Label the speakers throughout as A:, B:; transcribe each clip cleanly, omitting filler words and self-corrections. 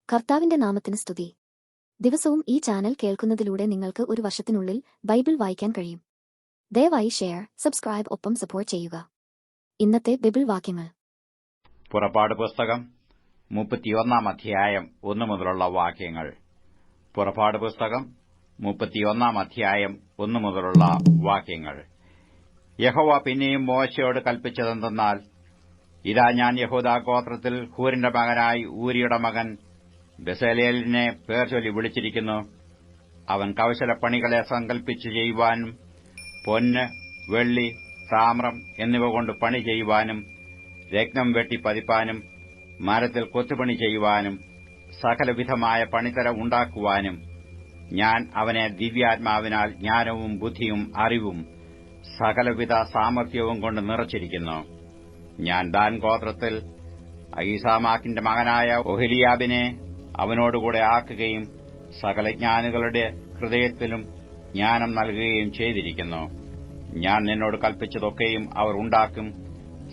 A: കർത്താവിന്റെ നാമത്തിന് സ്തുതി. ദിവസവും ഈ ചാനൽ കേൾക്കുന്നതിലൂടെ നിങ്ങൾക്ക് ഒരു വർഷത്തിനുള്ളിൽ ബൈബിൾ വായിക്കാൻ കഴിയും. ദയവായി ഷെയർ, സബ്സ്ക്രൈബ് ഒപ്പം സപ്പോർട്ട് ചെയ്യുക. ഇന്നത്തെ ബൈബിൾ വാക്യങ്ങൾ.
B: പുറപ്പാട് പുസ്തകം 31 അധ്യായം 1 മുതലുള്ള വാക്യങ്ങൾ. പുറപ്പാട് പുസ്തകം 31 അധ്യായം 1 മുതലുള്ള വാക്യങ്ങൾ. യഹോവ പിന്നെയും മോശയോട് കൽപ്പിച്ചതെന്തെന്നാൽ, ഇതാ ഞാൻ യഹൂദാ ഗോത്രത്തിൽ ഹൂരിന്റെ മകനായി ഊരിയുടെ മകൻ ബെസലേലിനെ പേർ ചൊല്ലി വിളിച്ചിരിക്കുന്നു. അവൻ കൗശലപ്പണികളെ സങ്കൽപ്പിച്ചു ചെയ്യുവാനും പൊന്ന്, വെള്ളി, താമ്രം എന്നിവ കൊണ്ട് പണി ചെയ്യുവാനും രത്നം വെട്ടി പതിപ്പാനും മരത്തിൽ കൊത്തുപണി ചെയ്യുവാനും സകലവിധമായ പണിത്തര ഉണ്ടാക്കുവാനും ഞാൻ അവനെ ദിവ്യാത്മാവിനാൽ ജ്ഞാനവും ബുദ്ധിയും അറിവും സകലവിധ സാമർത്ഥ്യവും കൊണ്ട് നിറച്ചിരിക്കുന്നു. ഞാൻ ദാൻ ഗോത്രത്തിൽ അഹീസാമാക്കിന്റെ മകനായ ഒഹലിയാബിനെ അവനോടുകൂടെ ആക്കുകയും സകല ജ്ഞാനികളുടെ ഹൃദയത്തിലും ജ്ഞാനം നൽകുകയും ചെയ്തിരിക്കുന്നു. ഞാൻ നിന്നോട് കൽപ്പിച്ചതൊക്കെയും അവർ ഉണ്ടാക്കും.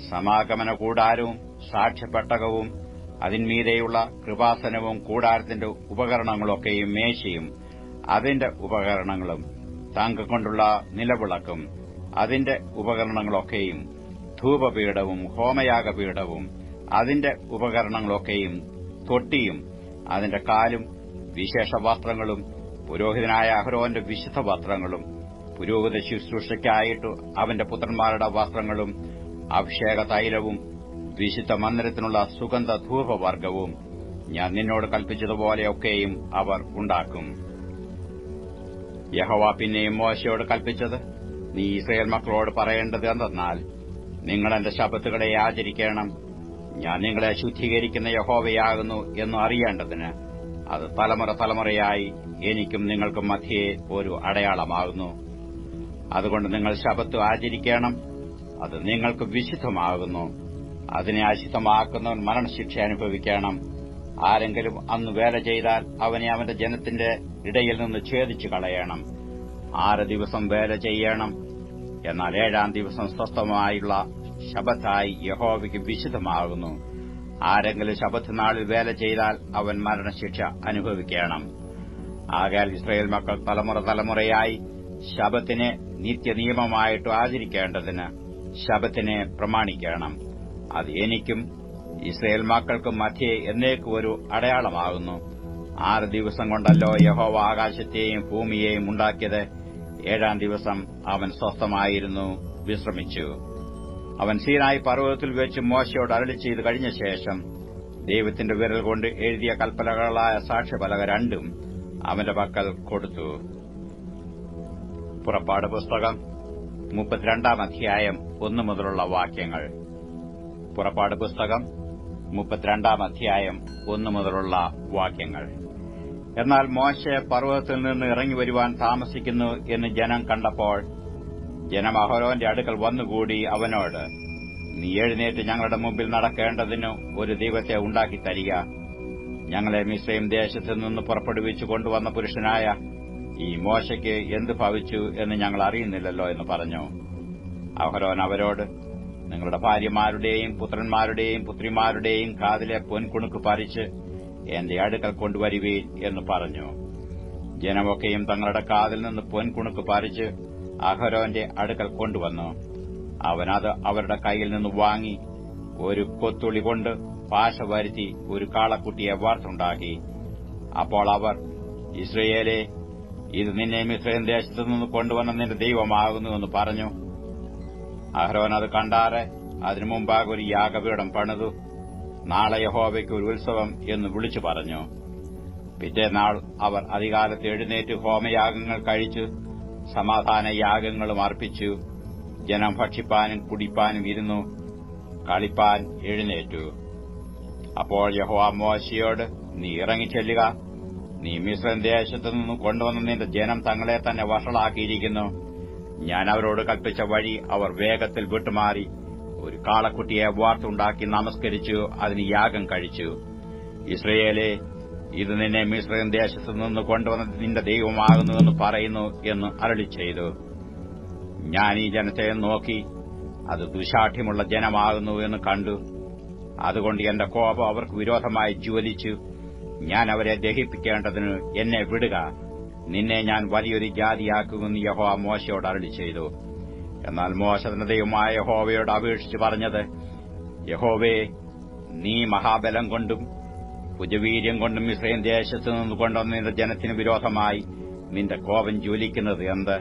B: സമാഗമന കൂടാരവും സാക്ഷ്യപ്പെട്ടകവും അതിന്മീതെയുള്ള കൃപാസനവും കൂടാരത്തിന്റെ ഉപകരണങ്ങളൊക്കെയും മേശയും അതിന്റെ ഉപകരണങ്ങളും തങ്കം കൊണ്ടുള്ള നിലവിളക്കും അതിന്റെ ഉപകരണങ്ങളൊക്കെയും ധൂപപീഠവും ഹോമയാഗപീഠവും അതിന്റെ ഉപകരണങ്ങളൊക്കെയും തൊട്ടിയും അതിന്റെ കാലും വിശേഷ വസ്ത്രങ്ങളും പുരോഹിതനായ അഹരോന്റെ വിശുദ്ധ വസ്ത്രങ്ങളും പുരോഹിത ശുശ്രൂഷയ്ക്കായിട്ട് അവന്റെ പുത്രന്മാരുടെ വസ്ത്രങ്ങളും അഭിഷേക തൈലവും വിശുദ്ധ മന്ദിരത്തിനുള്ള സുഗന്ധ ധൂപവർഗവും ഞാൻ നിന്നോട് കൽപ്പിച്ചതുപോലെയൊക്കെയും അവർ ഉണ്ടാക്കും. യഹോവ പിന്നെയും മോശയോട് കൽപ്പിച്ചത്, നീ ഇസ്രായേൽ മക്കളോട് പറയേണ്ടത് എന്തെന്നാൽ, നിങ്ങൾ എന്റെ ശബ്ബത്തുകളെ ആചരിക്കണം. ഞാൻ നിങ്ങളെ ശുദ്ധീകരിക്കുന്ന യഹോവയാകുന്നു എന്ന് അറിയേണ്ടതിന് അത് തലമുറ തലമുറയായി എനിക്കും നിങ്ങൾക്കും മധ്യേ ഒരു അടയാളമാകുന്നു. അതുകൊണ്ട് നിങ്ങൾ ശബ്ബത്ത് ആചരിക്കണം. അത് നിങ്ങൾക്ക് വിശുദ്ധമാകുന്നു. അതിനെ അശുദ്ധമാക്കുന്നവൻ മരണശിക്ഷ അനുഭവിക്കണം. ആരെങ്കിലും അന്ന് വേല ചെയ്താൽ അവനെ അവന്റെ ജനത്തിന്റെ ഇടയിൽ നിന്ന് ഛേദിച്ചു കളയണം. 6 ദിവസം വേല ചെയ്യണം. എന്നാൽ 7-ാം ദിവസം സ്വസ്ഥമായുള്ള ശബ്ബത്തായി യഹോവയ്ക്ക് വിശുദ്ധമാകുന്നു. ആരെങ്കിലും ശബ്ബത്ത് നാളിൽ വേല ചെയ്താൽ അവൻ മരണശിക്ഷ അനുഭവിക്കണം. ആകയാൽ ഇസ്രായേൽ മക്കൾ തലമുറ തലമുറയായി ശബ്ബത്തിനെ നിത്യനിയമമായിട്ട് ആചരിക്കേണ്ടതിന് ശബ്ബത്തിനെ പ്രമാണിക്കണം. അത് എനിക്കും ഇസ്രായേൽ മക്കൾക്കും മധ്യേ എന്നേക്കും ഒരു അടയാളമാകുന്നു. 6 ദിവസം കൊണ്ടല്ലോ യഹോവ ആകാശത്തെയും ഭൂമിയെയും ഉണ്ടാക്കിയത്. 7-ാം ദിവസം അവൻ സ്വസ്ഥമായിരുന്നു, വിശ്രമിച്ചു. അവൻ സീനായി പർവ്വതത്തിൽ വെച്ച് മോശയോട് അരുളി ചെയ്തു കഴിഞ്ഞ ശേഷം ദൈവത്തിന്റെ വിരൽ കൊണ്ട് എഴുതിയ കൽപ്പലകളായ സാക്ഷ്യപലക 2 അവന്റെ പക്കൽ കൊടുത്തു. പുറപ്പാട് പുസ്തകം 32 അധ്യായം 1 മുതലുള്ള വാക്യങ്ങൾ. പുറപ്പാട് പുസ്തകം 32 അധ്യായം 1 മുതലുള്ള വാക്യങ്ങൾ. എന്നാൽ മോശെ പർവ്വതത്തിൽ നിന്ന് ഇറങ്ങി വരുവാൻ താമസിക്കുന്നു എന്ന് ജനം കണ്ടപ്പോൾ ജനം അഹരോന്റെ അടുക്കൽ വന്നുകൂടി അവനോട്, നീ എഴുന്നേറ്റ് ഞങ്ങളുടെ മുമ്പിൽ നടക്കേണ്ടതിന് ഒരു ദൈവത്തെ ഉണ്ടാക്കി തരിക. ഞങ്ങളെ മിസ്രയീം ദേശത്ത് നിന്ന് പുറപ്പെടുവിച്ചു കൊണ്ടുവന്ന പുരുഷനായ ഈ മോശയ്ക്ക് എന്ത് ഭവിച്ചു എന്ന് ഞങ്ങൾ അറിയുന്നില്ലല്ലോ എന്ന് പറഞ്ഞു. അഹരോൻ അവരോട്, നിങ്ങളുടെ ഭാര്യമാരുടെയും പുത്രന്മാരുടെയും പുത്രിമാരുടെയും കാതിലെ പൊൻകുണുക്ക് പറിച്ച് എന്റെ അടുക്കൽ കൊണ്ടുവരുവീൻ എന്ന് പറഞ്ഞു. ജനമൊക്കെയും തങ്ങളുടെ കാതിൽ നിന്ന് പൊൻകുണുക്ക് പറിച്ച് അഹരോന്റെ അടുക്കൽ കൊണ്ടുവന്നു. അവനത് അവരുടെ കൈയിൽ നിന്ന് വാങ്ങി ഒരു കൊത്തുളി കൊണ്ട് പാശ വരുത്തി ഒരു കാളക്കുട്ടിയെ വാർത്തുണ്ടാക്കി. അപ്പോൾ അവർ, ഇസ്രായേലേ, ഇത് നിന്നെ മിസ്രയീം ദേശത്തു നിന്ന് കൊണ്ടുവന്ന നിന്റെ ദൈവമാകുന്നു എന്ന് പറഞ്ഞു. അഹരോൻ അത് കണ്ടാറെ അതിനു മുമ്പാകെ ഒരു യാഗപീഠം പണിതു. നാളെ യഹോവയ്ക്ക് ഒരു ഉത്സവം എന്ന് വിളിച്ചു പറഞ്ഞു. പിറ്റേനാൾ അവർ അതികാലത്ത് എഴുന്നേറ്റ് ഹോമയാഗങ്ങൾ കഴിച്ചു സമാധാന യാഗങ്ങളും അർപ്പിച്ചു. ജനം ഭക്ഷിപ്പാനും കുടിപ്പാനും ഇരുന്നു, കളിപ്പാൻ എഴുന്നേറ്റു. അപ്പോൾ യഹോവ മോശയോട്, നീ ഇറങ്ങിച്ചെല്ലുക. നീ മിസ്രയീം ദേശത്തു നിന്ന് കൊണ്ടുവന്ന നിന്റെ ജനം തങ്ങളെ തന്നെ വഷളാക്കിയിരിക്കുന്നു. ഞാൻ അവരോട് കൽപ്പിച്ച വഴി അവർ വേഗത്തിൽ വിട്ടുമാറി ഒരു കാളക്കുട്ടിയെ വാർത്തുണ്ടാക്കി നമസ്കരിച്ചു അതിന് യാഗം കഴിച്ചു. ഇസ്രായേലേ, ഇത് നിന്നെ മിസ്രയീം ദേശത്തു നിന്ന് കൊണ്ടുവന്ന നിന്റെ ദൈവമാകുന്നുവെന്ന് പറയുന്നു എന്ന് അരുളി ചെയ്തു. ഞാൻ ഈ ജനത്തെ നോക്കി, അത് ദുശാഠ്യമുള്ള ജനമാകുന്നു എന്ന് കണ്ടു. അതുകൊണ്ട് എന്റെ കോപം അവർക്ക് വിരോധമായി ജ്വലിച്ചു. ഞാൻ അവരെ ദഹിപ്പിക്കേണ്ടതിന് എന്നെ വിടുക. നിന്നെ ഞാൻ വലിയൊരു ജാതിയാക്കുമെന്ന് യഹോവ മോശയോട് അരുളിച്ചെയ്തു. എന്നാൽ മോശ തന്റെ ദൈവമായ യഹോവയോട് അപേക്ഷിച്ച് പറഞ്ഞത്, യഹോവേ, നീ മഹാബലം കൊണ്ടും ഭുജവീര്യം കൊണ്ടും മിസ്രയീം ദേശത്തു നിന്ന് കൊണ്ടുവന്ന നിന്റെ ജനത്തിന് വിരോധമായി നിന്റെ കോപം ജ്വലിക്കുന്നത് എന്ത്?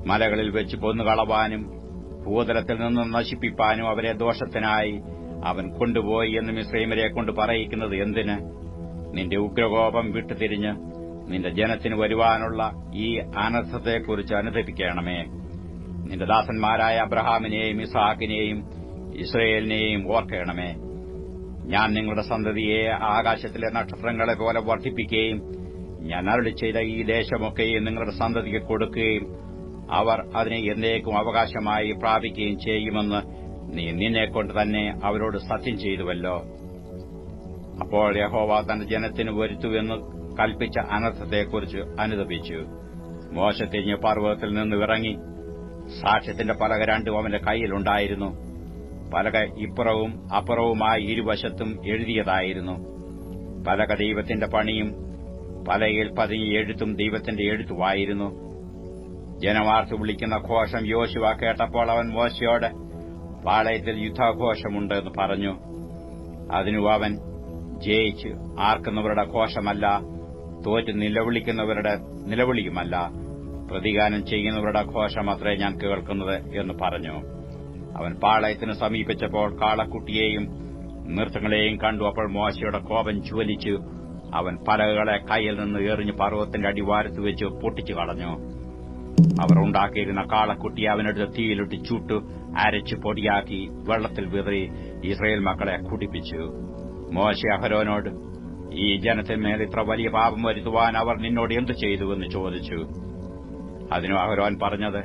B: മലകളിൽ വെച്ച് കൊന്നുകളവാനും ഭൂതലത്തിൽ നിന്ന് നശിപ്പിപ്പാനും അവരെ ദോഷത്തിനായി അവൻ കൊണ്ടുപോയി എന്ന് മിസ്രയീമരെ കൊണ്ട് പറയിക്കുന്നത് എന്തിന്? നിന്റെ ഉഗ്രകോപം വിട്ടുതിരിഞ്ഞ് നിന്റെ ജനത്തിന് വരുവാനുള്ള ഈ അനർത്ഥത്തെക്കുറിച്ച് അനുതപിക്കണമേ. നിന്റെ ദാസന്മാരായ അബ്രഹാമിനെയും ഇസ്ഹാക്കിനെയും ഇസ്രയേലിനെയും ഓർക്കണമേ. ഞാൻ നിങ്ങളുടെ സന്തതിയെ ആകാശത്തിലെ നക്ഷത്രങ്ങളെ പോലെ വർദ്ധിപ്പിക്കുകയും ഞാൻ അരുളി ചെയ്ത ഈ ദേശമൊക്കെയും നിങ്ങളുടെ സന്തതിക്ക് കൊടുക്കുകയും അവർ അതിനെ എന്നേക്കും അവകാശമായി പ്രാപിക്കുകയും ചെയ്യുമെന്ന് നീ നിന്നെക്കൊണ്ട് തന്നെ അവരോട് സത്യം ചെയ്തുവല്ലോ. അപ്പോൾ യഹോവ തന്റെ ജനത്തിന് വരുത്തുവെന്ന് കൽപ്പിച്ച അനർത്ഥത്തെക്കുറിച്ച് അനുതപിച്ചു. മോശ തിരിഞ്ഞ് പർവ്വതത്തിൽ നിന്ന് ഇറങ്ങി. സാക്ഷ്യത്തിന്റെ പലക രണ്ടും അവന്റെ കൈയിലുണ്ടായിരുന്നു. പലക ഇപ്പുറവും അപ്പുറവുമായി ഇരുവശത്തും എഴുതിയതായിരുന്നു. പലക ദൈവത്തിന്റെ പണിയും പലകയിൽ പതിഞ്ഞ എഴുത്തും ദൈവത്തിന്റെ എഴുത്തുമായിരുന്നു. ജനമാർത്ത് വിളിക്കുന്ന ഘോഷം യോശുവ കേട്ടപ്പോൾ അവൻ മോശയോട്, പാളയത്തിൽ യുദ്ധഘോഷമുണ്ട് എന്ന് പറഞ്ഞു. അതിനു അവൻ, ജയിച്ച് ആർക്കുന്നവരുടെ ഘോഷമല്ല, തോറ്റ് നിലവിളിക്കുന്നവരുടെ നിലവിളിയുമല്ല, പ്രതിഗാനം ചെയ്യുന്നവരുടെ ഘോഷമത്രേ ഞാൻ കേൾക്കുന്നത് എന്ന് പറഞ്ഞു. അവൻ പാളയത്തിന് സമീപിച്ചപ്പോൾ കാളക്കുട്ടിയെയും നൃത്തങ്ങളെയും കണ്ടു. അപ്പോൾ മോശയുടെ കോപം ജ്വലിച്ചു. അവൻ പലകകളെ കൈയിൽ നിന്ന് എറിഞ്ഞ് പർവ്വതത്തിന്റെ അടിവാരത്ത് വെച്ച് പൊട്ടിച്ചു കളഞ്ഞു. അവർ ഉണ്ടാക്കിയിരുന്ന കാളക്കുട്ടിയെ അവനെടുത്ത് തീയിലിട്ട് ചുട്ടു അരച്ചു പൊടിയാക്കി വെള്ളത്തിൽ വിതറി ഇസ്രയേൽ മക്കളെ കുടിപ്പിച്ചു. മോശ അഹരോനോട്, ഈ ജനത്തിന്മേൽ ഇത്ര വലിയ പാപം വരുത്തുവാൻ അവർ നിന്നോട് എന്തു ചെയ്തുവെന്ന് ചോദിച്ചു. അതിനു അഹരോൻ പറഞ്ഞത്,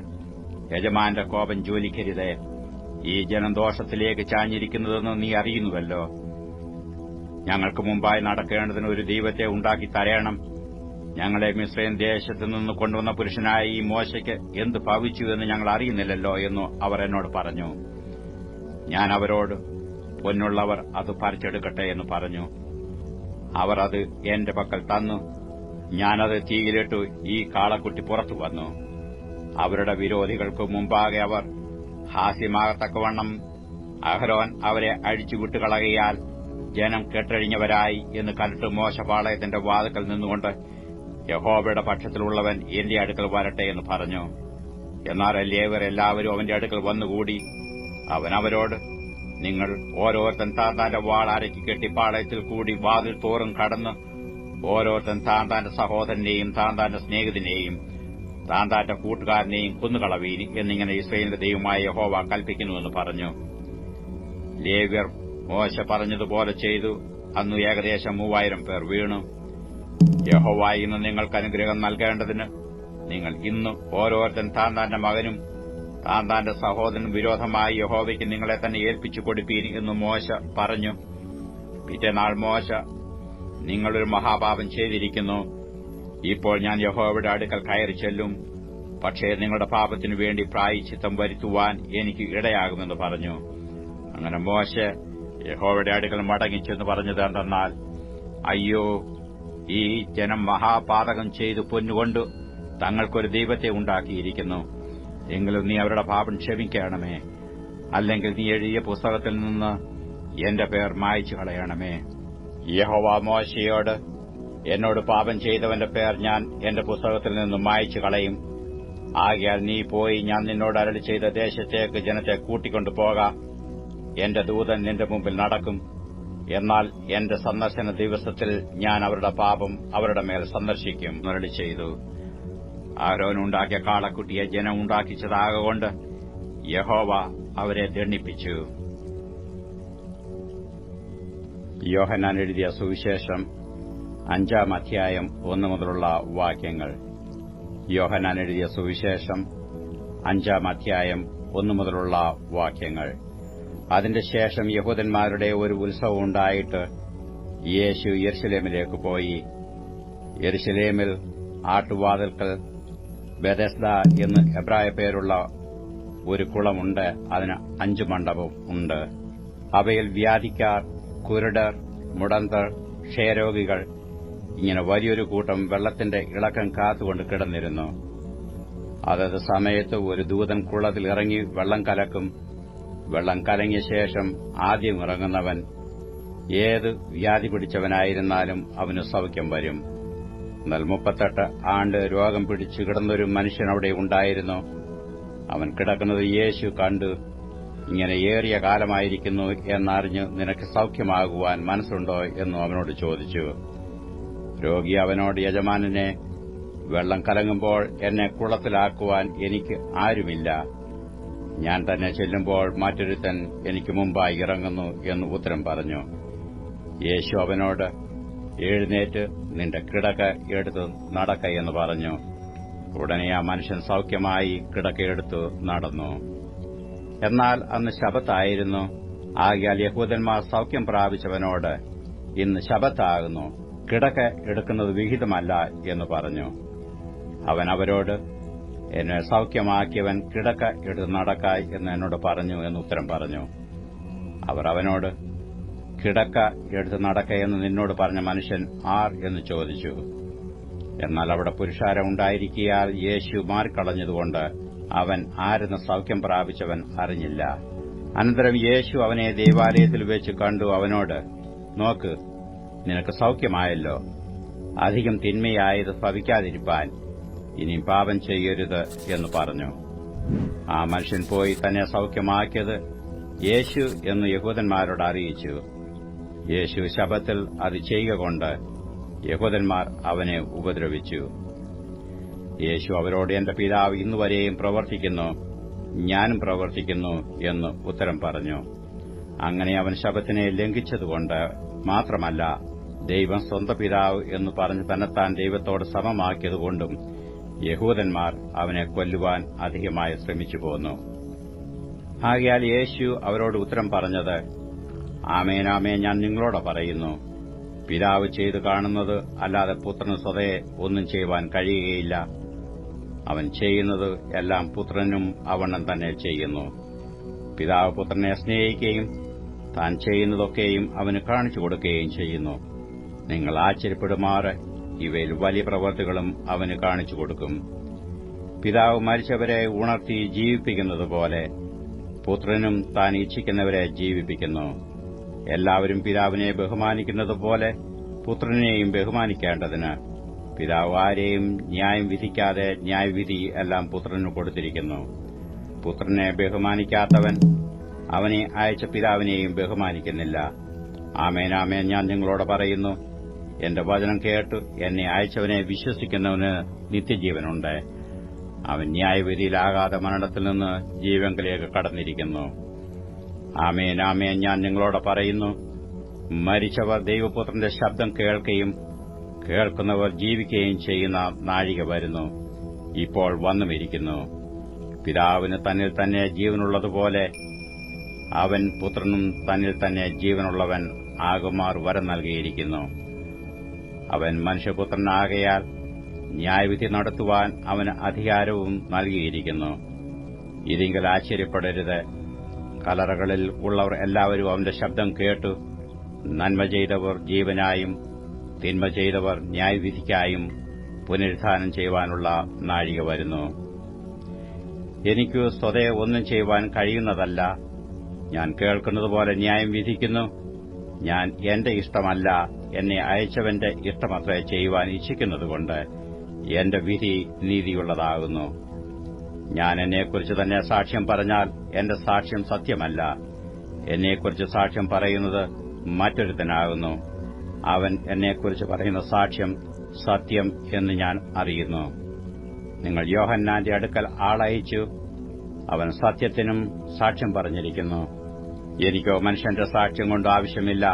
B: യജമാന്റെ കോപം ജ്വലിക്കരുതേ. ഈ ജനം ദോഷത്തിലേക്ക് ചാഞ്ഞിരിക്കുന്നതെന്ന് നീ അറിയുന്നുവല്ലോ. ഞങ്ങൾക്ക് മുമ്പായി നടക്കേണ്ടതിന് ഒരു ദൈവത്തെ ഉണ്ടാക്കി തരേണം. ഞങ്ങളെ മിസ്രയീം ദേശത്തു നിന്ന് കൊണ്ടുവന്ന പുരുഷനായ ഈ മോശയ്ക്ക് എന്ത് ഭവിച്ചുവെന്ന് ഞങ്ങൾ അറിയുന്നില്ലല്ലോ എന്ന് അവർ എന്നോട് പറഞ്ഞു. ഞാൻ അവരോട്, പൊന്നുള്ളവർ അത് പറിച്ചെടുക്കട്ടെ എന്ന് പറഞ്ഞു. അവർ അത് എന്റെ പക്കൽ തന്നു. ഞാനത് തീയിലിട്ടു. ഈ കാളക്കുട്ടി പുറത്തു വന്നു. അവരുടെ വിരോധികൾക്ക് മുമ്പാകെ അവർ ഹാസ്യമാകത്തക്കവണ്ണം അഹരോൻ അവരെ അഴിച്ചുവിട്ടുകളകയാൽ ജനം കെട്ടഴിഞ്ഞവരായി എന്ന് കണ്ടിട്ട് മോശ പാളയത്തിന്റെ വാതിൽക്കൽ നിന്നുകൊണ്ട്, യഹോവയുടെ പക്ഷത്തിലുള്ളവൻ എന്റെ അടുക്കൽ വരട്ടെ എന്ന് പറഞ്ഞു. എന്നാൽ ലേവ്യർ എല്ലാവരും അവന്റെ അടുക്കൽ വന്നുകൂടി. അവൻ അവരോട്, നിങ്ങൾ ഓരോരുത്തൻ താന്താന്റെ വാൾ അരക്കി കെട്ടി പാളയത്തിൽ കൂടി വാതിൽ തോറും കടന്ന് ഓരോരുത്തൻ താന്താന്റെ സഹോദരനെയും താന്താന്റെ സ്നേഹിതനെയും താന്താന്റെ കൂട്ടുകാരനെയും കൊന്നുകളവീൻ എന്നിങ്ങനെ ഇസ്രായേലിന്റെ ദൈവമായ യഹോവ കൽപ്പിക്കുന്നുവെന്ന് പറഞ്ഞു. ലേവ്യർ മോശ പറഞ്ഞതുപോലെ ചെയ്തു. അന്ന് ഏകദേശം 3000 പേർ വീണു. യഹോവ ഇന്ന് നിങ്ങൾക്ക് അനുഗ്രഹം നൽകേണ്ടതിന് നിങ്ങൾ ഇന്ന് ഓരോരുത്തൻ താന്താന്റെ മകനും താന്താന്റെ സഹോദരനും വിരോധമായി യഹോവയ്ക്ക് നിങ്ങളെ തന്നെ ഏൽപ്പിച്ചു കൊടുപ്പീൻ എന്ന് മോശ പറഞ്ഞു. പിറ്റേനാൾ മോശ, നിങ്ങളൊരു മഹാപാപം ചെയ്തിരിക്കുന്നു. ഇപ്പോൾ ഞാൻ യഹോവയുടെ അടുക്കൽ കയറി ചെല്ലും. പക്ഷേ നിങ്ങളുടെ പാപത്തിനു വേണ്ടി പ്രായശ്ചിത്തം വരുത്തുവാൻ എനിക്ക് ഇടയാകുമെന്ന് പറഞ്ഞു. അങ്ങനെ മോശ യഹോവയുടെ അടുക്കൽ മടങ്ങിച്ചെന്ന് പറഞ്ഞത് എന്തെന്നാൽ, അയ്യോ, ഈ ജനം മഹാപാതകം ചെയ്തു പൊന്നുകൊണ്ട് തങ്ങൾക്കൊരു ദൈവത്തെ ഉണ്ടാക്കിയിരിക്കുന്നു. എങ്കിലും നീ അവരുടെ പാപം ക്ഷമിക്കണമേ. അല്ലെങ്കിൽ നീ എഴുതിയ പുസ്തകത്തിൽ നിന്ന് എന്റെ പേർ മായ്ച്ചു കളയണമേ. യഹോവ മോശയോട്, എന്നോട് പാപം ചെയ്തവന്റെ പേർ ഞാൻ എന്റെ പുസ്തകത്തിൽ നിന്ന് മായ്ച്ചു കളയും. ആകയാൽ നീ പോയി ഞാൻ നിന്നോട് അരുളി ചെയ്ത ദേശത്തേക്ക് ജനത്തെ കൂട്ടിക്കൊണ്ടു പോകാം. എന്റെ ദൂതൻ നിന്റെ മുമ്പിൽ നടക്കും. എന്നാൽ എന്റെ സന്ദർശന ദിവസത്തിൽ ഞാൻ അവരുടെ പാപം അവരുടെ മേൽ സന്ദർശിക്കും അരുളി ചെയ്തു. ആരോൻ ഉണ്ടാക്കിയ കാളക്കുട്ടിയെ ജനം ഉണ്ടാക്കിച്ചതാകൊണ്ട് യഹോവ അവരെ ദണ്ഡിപ്പിച്ചു. യോഹന്നാൻ എഴുതിയ സുവിശേഷം 5-ാം അധ്യായം 1 മുതലുള്ള വാക്യങ്ങൾ. യോഹന്നാൻ എഴുതിയ സുവിശേഷം 5-ാം അധ്യായം 1 മുതലുള്ള വാക്യങ്ങൾ. അതിന്റെ ശേഷം യഹൂദന്മാരുടെ ഒരു ഉത്സവം ഉണ്ടായിട്ട് യേശു യെരുശലേമിലേക്ക് പോയി. യെരുശലേമിൽ ആട്ടുവാതിൽക്കൽ ബെഥെസ്ദ എന്ന് എബ്രായ പേരുള്ള ഒരു കുളമുണ്ട്. അതിന് 5 മണ്ഡപം ഉണ്ട്. അവയിൽ വ്യാധിക്കാർ, കുരുടർ, മുടന്തർ, ക്ഷയരോഗികൾ, ഇങ്ങനെ വലിയൊരു കൂട്ടം വെള്ളത്തിന്റെ ഇളക്കം കാത്തുകൊണ്ട് കിടന്നിരുന്നു. അതത് സമയത്ത് ഒരു ദൂതൻ കുളത്തിൽ ഇറങ്ങി വെള്ളം കലക്കും. വെള്ളം കലങ്ങിയ ശേഷം ആദ്യം ഇറങ്ങുന്നവൻ ഏത് വ്യാധി പിടിച്ചവനായിരുന്നാലും അവന് സൗഖ്യം വരും. എന്നാൽ 38 ആണ്ട് രോഗം പിടിച്ചു കിടന്നൊരു മനുഷ്യൻ അവിടെ ഉണ്ടായിരുന്നു. അവൻ കിടക്കുന്നത് യേശു കണ്ടു. ഇങ്ങനെ ഏറിയ കാലമായിരിക്കുന്നു എന്നറിഞ്ഞ് നിനക്ക് സൗഖ്യമാകുവാൻ മനസ്സുണ്ടോ എന്നു അവനോട് ചോദിച്ചു. രോഗി അവനോട്, യജമാനനെ, വെള്ളം കലങ്ങുമ്പോൾ എന്നെ കുളത്തിലാക്കുവാൻ എനിക്ക് ആരുമില്ല. ഞാൻ തന്നെ ചെല്ലുമ്പോൾ മറ്റൊരുത്തൻ എനിക്ക് മുമ്പായി ഇറങ്ങുന്നു എന്ന് ഉത്തരം പറഞ്ഞു. യേശു അവനോട്, എഴുന്നേറ്റ് നിന്റെ കിടക്ക എടുത്ത് നടക്ക എന്ന് പറഞ്ഞു. ഉടനെ ആ മനുഷ്യൻ സൗഖ്യമായി കിടക്കയെടുത്തു നടന്നു. എന്നാൽ അന്ന് ശബ്ബത്തായിരുന്നു. ആകയാൽ യഹൂദന്മാർ സൗഖ്യം പ്രാപിച്ചവനോട്, ഇന്ന് ശബ്ബത്താകുന്നു, കിടക്ക എടുക്കുന്നത് വിഹിതമല്ല എന്ന് പറഞ്ഞു. അവൻ അവരോട്, എന്നെ സൗഖ്യമാക്കിയവൻ കിടക്ക എടുത്ത് നടക്ക എന്ന് എന്നോട് പറഞ്ഞു എന്ന് ഉത്തരം പറഞ്ഞു. അവർ അവനോട്, കിടക്ക എടുത്ത് നടക്ക എന്ന് നിന്നോട് പറഞ്ഞ മനുഷ്യൻ ആർ എന്ന് ചോദിച്ചു. എന്നാൽ അവിടെ പുരുഷാരം ഉണ്ടായിരിക്കയാൽ യേശു മാറിക്കളഞ്ഞതുകൊണ്ട് അവൻ ആരെന്ന് സൗഖ്യം പ്രാപിച്ചവൻ അറിഞ്ഞില്ല. അനന്തരം യേശു അവനെ ദൈവാലയത്തിൽ വെച്ച് കണ്ടു അവനോട്, നോക്ക്, നിനക്ക് സൗഖ്യമായല്ലോ. അധികം തിന്മയായത് ഭവിക്കാതിരിപ്പാൻ ഇനി പാപം ചെയ്യരുത് എന്ന് പറഞ്ഞു. ആ മനുഷ്യൻ പോയി തന്നെ സൗഖ്യമാക്കിയത് യേശു എന്ന് യഹൂദന്മാരോട് അറിയിച്ചു. യേശു ശബ്ബത്തിൽ അത് ചെയ്യുക കൊണ്ട് യഹൂദന്മാർ അവനെ ഉപദ്രവിച്ചു. യേശു അവരോട്, എന്റെ പിതാവ് ഇന്നുവരെയും പ്രവർത്തിക്കുന്നു, ഞാനും പ്രവർത്തിക്കുന്നു എന്ന് ഉത്തരം പറഞ്ഞു. അങ്ങനെ അവൻ ശബ്ബത്തിനെ ലംഘിച്ചതുകൊണ്ട് മാത്രമല്ല, ദൈവം സ്വന്തം പിതാവ് എന്ന് പറഞ്ഞ് തന്നെത്താൻ ദൈവത്തോട് സമമാക്കിയതുകൊണ്ടും യഹൂദന്മാർ അവനെ കൊല്ലുവാൻ അധികമായി ശ്രമിച്ചു പോന്നു. ആകയാൽ യേശു അവരോട് ഉത്തരം പറഞ്ഞത്, ആമേൻ ആമേൻ ഞാൻ നിങ്ങളോട് പറയുന്നു, പിതാവ് ചെയ്തു കാണുന്നത് അല്ലാതെ പുത്രന് സ്വതയെ ഒന്നും ചെയ്യുവാൻ കഴിയുകയില്ല. അവൻ ചെയ്യുന്നത് എല്ലാം പുത്രനും അവണ്ണം തന്നെ ചെയ്യുന്നു. പിതാവ് പുത്രനെ സ്നേഹിക്കുകയും താൻ ചെയ്യുന്നതൊക്കെയും അവന് കാണിച്ചു കൊടുക്കുകയും ചെയ്യുന്നു. നിങ്ങൾ ആശ്ചര്യപ്പെടുമാറ് ഇവയിൽ വലിയ പ്രവൃത്തികളും അവന് കാണിച്ചു കൊടുക്കും. പിതാവ് മരിച്ചവരെ ഉണർത്തി ജീവിപ്പിക്കുന്നതുപോലെ പുത്രനും താൻ ഇച്ഛിക്കുന്നവരെ ജീവിപ്പിക്കുന്നു. എല്ലാവരും പിതാവിനെ ബഹുമാനിക്കുന്നതുപോലെ പുത്രനെയും ബഹുമാനിക്കേണ്ടതിന് പിതാവ് ആരെയും ന്യായം വിധിക്കാതെ ന്യായവിധി എല്ലാം പുത്രന് കൊടുത്തിരിക്കുന്നു. പുത്രനെ ബഹുമാനിക്കാത്തവൻ അവനെ അയച്ച പിതാവിനെയും ബഹുമാനിക്കുന്നില്ല. ആമേൻ ആമേൻ ഞാൻ നിങ്ങളോട് പറയുന്നു, എന്റെ വചനം കേട്ട് എന്നെ അയച്ചവനെ വിശ്വസിക്കുന്നവന് നിത്യജീവനുണ്ട്. അവൻ ന്യായവിധിയിലാകാതെ മരണത്തിൽ നിന്ന് ജീവങ്കിലേക്ക് കടന്നിരിക്കുന്നു. ആമേൻ ആമേൻ ഞാൻ നിങ്ങളോട് പറയുന്നു, മരിച്ചവർ ദൈവപുത്രന്റെ ശബ്ദം കേൾക്കുകയും കേൾക്കുന്നവർ ജീവിക്കുകയും ചെയ്യുന്ന നാഴിക വരുന്നു, ഇപ്പോൾ വന്നുമിരിക്കുന്നു. പിതാവിന് തന്നിൽ തന്നെ ജീവനുള്ളതുപോലെ അവൻ പുത്രനും തന്നിൽ തന്നെ ജീവനുള്ളവൻ ആകുമാർ വരം നൽകിയിരിക്കുന്നു. അവൻ മനുഷ്യപുത്രനാകയാൽ ന്യായവിധി നടത്തുവാൻ അവന് അധികാരവും നൽകിയിരിക്കുന്നു. ഇതിങ്കൽ ആശ്ചര്യപ്പെടരുത്. കല്ലറകളിൽ ഉള്ളവർ എല്ലാവരും അവന്റെ ശബ്ദം കേട്ടു. നന്മ ചെയ്തവർ ജീവനായും തിന്മ ചെയ്തവർ ന്യായവിധിക്കായും പുനരുത്ഥാനം ചെയ്യുവാനുള്ള നാഴിക വരുന്നു. എനിക്കു സ്വതേ ഒന്നും ചെയ്യുവാൻ കഴിയുന്നതല്ല. ഞാൻ കേൾക്കുന്നതുപോലെ ന്യായം വിധിക്കുന്നു. ഞാൻ എന്റെ ഇഷ്ടമല്ല, എന്നെ അയച്ചവന്റെ ഇഷ്ടമത്രേ ചെയ്യുവാൻ ഇച്ഛിക്കുന്നതുകൊണ്ട് എന്റെ വിധി നീതിയുള്ളതാകുന്നു. ഞാൻ എന്നെക്കുറിച്ച് തന്നെ സാക്ഷ്യം പറഞ്ഞാൽ എന്റെ സാക്ഷ്യം സത്യമല്ല. എന്നെക്കുറിച്ച് സാക്ഷ്യം പറയുന്നത് മറ്റൊരുത്തനാകുന്നു. അവൻ എന്നെക്കുറിച്ച് പറയുന്ന സാക്ഷ്യം സത്യം എന്ന് ഞാൻ അറിയുന്നു. നിങ്ങൾ യോഹന്നാന്റെ അടുക്കൽ ആളയച്ചു. അവൻ സത്യത്തിനും സാക്ഷ്യം പറഞ്ഞിരിക്കുന്നു. എനിക്കോ മനുഷ്യന്റെ സാക്ഷ്യം കൊണ്ട് ആവശ്യമില്ല.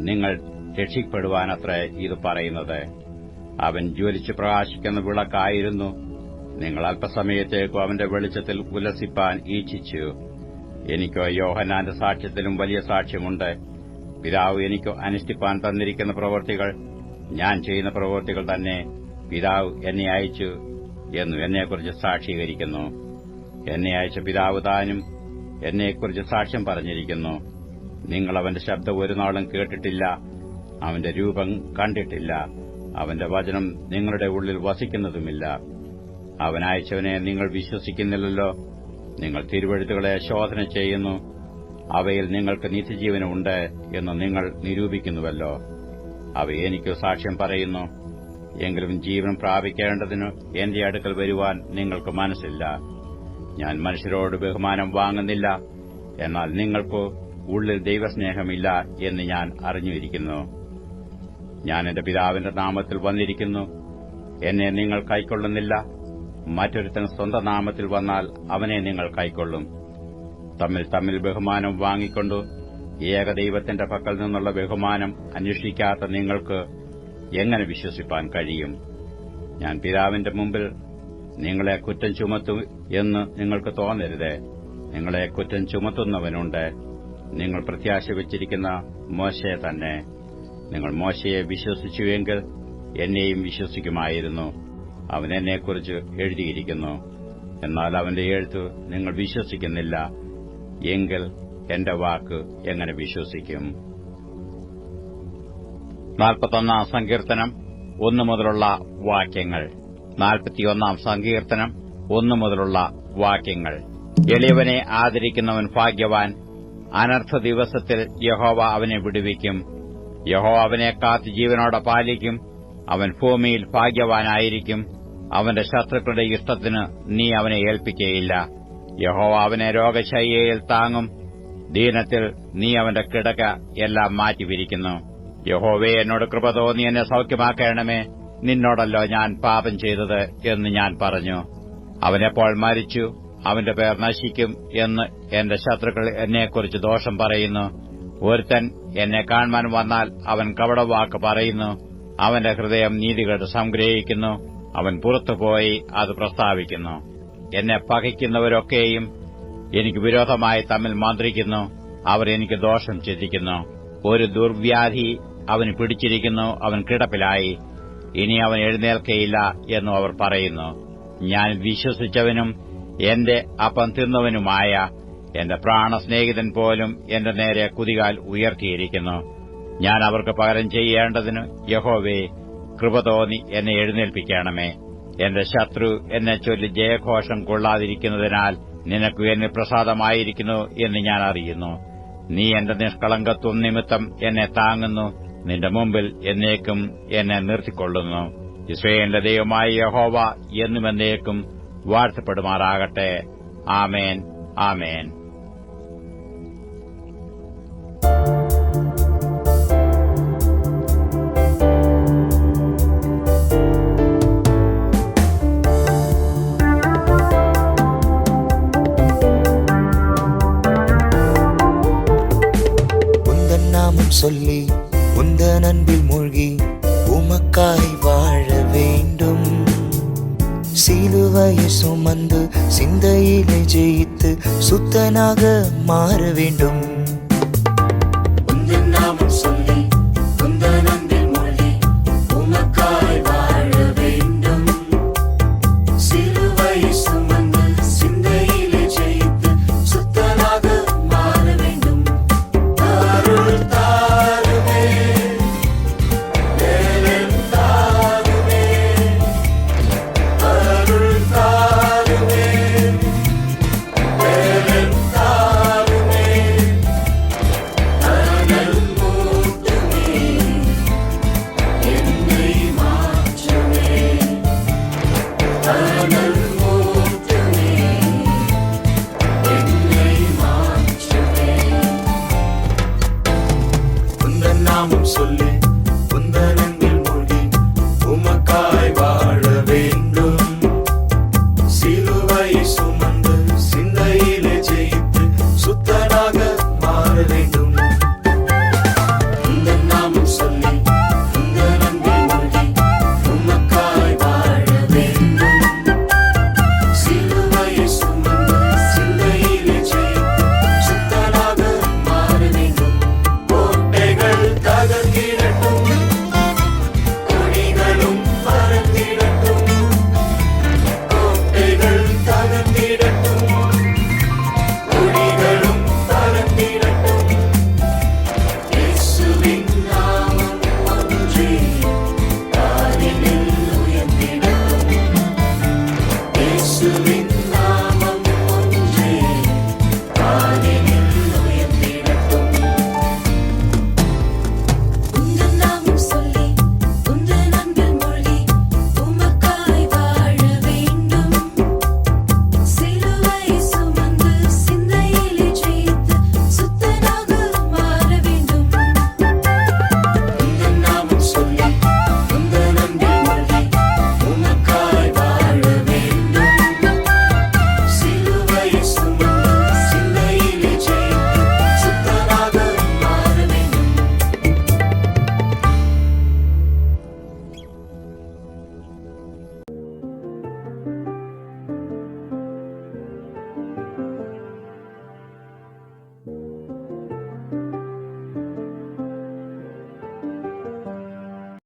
B: നിങ്ങൾ രക്ഷിക്കപ്പെടുവാനത്രേ ഇത് പറയുന്നത്. അവൻ ജ്വലിച്ച് പ്രകാശിക്കുന്ന വിളക്കായിരുന്നു. നിങ്ങൾ അല്പസമയത്തേക്കും അവന്റെ വെളിച്ചത്തിൽ ഉല്ലസിപ്പാൻ ഇച്ഛിച്ചു. എനിക്കോ യോഹന്നാന്റെ സാക്ഷ്യത്തിലും വലിയ സാക്ഷ്യമുണ്ട്. പിതാവ് എനിക്ക് അനുഷ്ഠിപ്പാൻ തന്നിരിക്കുന്ന പ്രവൃത്തികൾ ഞാൻ ചെയ്യുന്ന പ്രവൃത്തികൾ തന്നെ പിതാവ് എന്നെ അയച്ചു എന്നു എന്നെക്കുറിച്ച് സാക്ഷീകരിക്കുന്നു. എന്നെ അയച്ച പിതാവ് താനും എന്നെക്കുറിച്ച് സാക്ഷ്യം പറഞ്ഞിരിക്കുന്നു. നിങ്ങൾ അവന്റെ ശബ്ദം ഒരു നാളും കേട്ടിട്ടില്ല, അവന്റെ രൂപം കണ്ടിട്ടില്ല. അവന്റെ വചനം നിങ്ങളുടെ ഉള്ളിൽ വസിക്കുന്നതുമില്ല. അവൻ അയച്ചവനെ നിങ്ങൾ വിശ്വസിക്കുന്നില്ലല്ലോ. നിങ്ങൾ തിരുവെഴുത്തുകളെ ശോധന ചെയ്യുന്നു, അവയിൽ നിങ്ങൾക്ക് നിത്യജീവനുണ്ട് എന്ന് നിങ്ങൾ നിരൂപിക്കുന്നുവല്ലോ. അവ എനിക്ക് സാക്ഷ്യം പറയുന്നു. എങ്കിലും ജീവൻ പ്രാപിക്കേണ്ടതിന് എന്റെ അടുക്കൽ വരുവാൻ നിങ്ങൾക്ക് മനസ്സില്ല. ഞാൻ മനുഷ്യരോട് ബഹുമാനം വാങ്ങുന്നില്ല, എന്നാൽ നിങ്ങൾക്ക് ഉള്ളിൽ ദൈവസ്നേഹമില്ല എന്ന് ഞാൻ അറിഞ്ഞിരിക്കുന്നു. ഞാൻ എന്റെ പിതാവിന്റെ നാമത്തിൽ വന്നിരിക്കുന്നു, എന്നെ നിങ്ങൾ കൈക്കൊള്ളുന്നില്ല. മറ്റൊരുത്തൻ സ്വന്തം നാമത്തിൽ വന്നാൽ അവനെ നിങ്ങൾ കൈക്കൊള്ളും. തമ്മിൽ ബഹുമാനം വാങ്ങിക്കൊണ്ടു ഏകദൈവത്തിന്റെ പക്കൽ നിന്നുള്ള ബഹുമാനം അന്വേഷിക്കാത്ത നിങ്ങൾക്ക് എങ്ങനെ വിശ്വസിപ്പാൻ കഴിയും? ഞാൻ പിതാവിന്റെ മുമ്പിൽ നിങ്ങളെ കുറ്റം ചുമത്തും എന്ന് നിങ്ങൾക്ക് തോന്നരുത്. നിങ്ങളെ കുറ്റം ചുമത്തുന്നവനുണ്ട്. നിങ്ങൾ പ്രത്യാശ വച്ചിരിക്കുന്ന മോശയെ തന്നെ. നിങ്ങൾ മോശയെ വിശ്വസിച്ചുവെങ്കിൽ എന്നെയും വിശ്വസിക്കുമായിരുന്നു. അവൻ എന്നെക്കുറിച്ച് എഴുതിയിരിക്കുന്നു. എന്നാൽ അവന്റെ എഴുത്ത് നിങ്ങൾ വിശ്വസിക്കുന്നില്ല. എങ്കിൽ എന്റെ വാക്ക് എങ്ങനെ വിശ്വസിക്കും? 41 സങ്കീർത്തനം 1 മുതലുള്ള വാക്യങ്ങൾ. 41 സങ്കീർത്തനം 1 മുതലുള്ള വാക്യങ്ങൾ. എളിയവനെ ആദരിക്കുന്നവൻ ഭാഗ്യവാൻ. അനർത്ഥ ദിവസത്തിൽ യഹോവ അവനെ വിടുവിക്കും. യഹോവ അവനെ കാത്ത് ജീവനോടെ പാലിക്കും. അവൻ ഭൂമിയിൽ ഭാഗ്യവാനായിരിക്കും. അവന്റെ ശത്രുക്കളുടെ ഇഷ്ടത്തിന് നീ അവനെ ഏൽപ്പിക്കുകയില്ല. യഹോവ അവനെ രോഗശയ്യയിൽ താങ്ങും. ദീനത്തിൽ നീ അവന്റെ കിടക്ക എല്ലാം മാറ്റിവിരിക്കുന്നു. യഹോവേ, എന്നോട് കൃപ തോന്നി എന്നെ സൌഖ്യമാക്കണമേ. നിന്നോടല്ലോ ഞാൻ പാപം ചെയ്തത് എന്ന് ഞാൻ പറഞ്ഞു. അവനെപ്പോൾ മരിച്ചു, അവന്റെ പേർ നശിക്കും എന്ന് എന്റെ ശത്രുക്കൾ എന്നെക്കുറിച്ച് ദോഷം പറയുന്നു. ഒരുത്തൻ എന്നെ കാണുവാൻ വന്നാൽ അവൻ കപടവാക്ക് പറയുന്നു. അവന്റെ ഹൃദയം നീതികേട് സംഗ്രഹിക്കുന്നു. അവൻ പുറത്തുപോയി അത് പ്രസ്താവിക്കുന്നു. എന്നെ പകയ്ക്കുന്നവരൊക്കെയും എനിക്ക് വിരോധമായി തമ്മിൽ മന്ത്രിക്കുന്നു. അവർ എനിക്ക് ദോഷം ചിന്തിക്കുന്നു. ഒരു ദുർവ്യാധി അവന് പിടിച്ചിരിക്കുന്നു. അവൻ കിടപ്പിലായി, ഇനി അവൻ എഴുന്നേൽക്കയില്ല എന്നും അവർ പറയുന്നു. ഞാൻ വിശ്വസിച്ചവനും എന്റെ അപ്പം തിന്നവനുമായ എന്റെ പ്രാണസ്നേഹിതൻ പോലും എന്റെ നേരെ കുതികാൽ ഉയർത്തിയിരിക്കുന്നു. ഞാൻ അവർക്ക് പകരം ചെയ്യേണ്ടതിന് യഹോവേ, കൃപ തോന്നി എന്നെ എഴുന്നേൽപ്പിക്കണമേ. എന്റെ ശത്രു എന്നെ ചൊല്ലി ജയഘോഷം കൊള്ളാതിരിക്കുന്നതിനാൽ നിനക്ക് എന്നെ പ്രസാദമായിരിക്കുന്നു എന്ന് ഞാൻ അറിയുന്നു. നീ എന്റെ നിഷ്കളങ്കത്വം നിമിത്തം എന്നെ താങ്ങുന്നു. നിന്റെ മുമ്പിൽ എന്നേക്കും എന്നെ നിർത്തിക്കൊള്ളുന്നു. യിസ്രായേലിന്റെ ദൈവമായ യഹോവ എന്നും എന്നേക്കും വാഴ്ത്തപ്പെടുമാറാകട്ടെ. ആമേൻ, ആമേൻ.
C: சொல்லி உந்தன் அன்பில் மூழ்கி உமக்காய் வாழ வேண்டும். சிலுவையை சுமந்து சிந்தையிலே ஜெயித்து சுத்தனாக மாற வேண்டும்.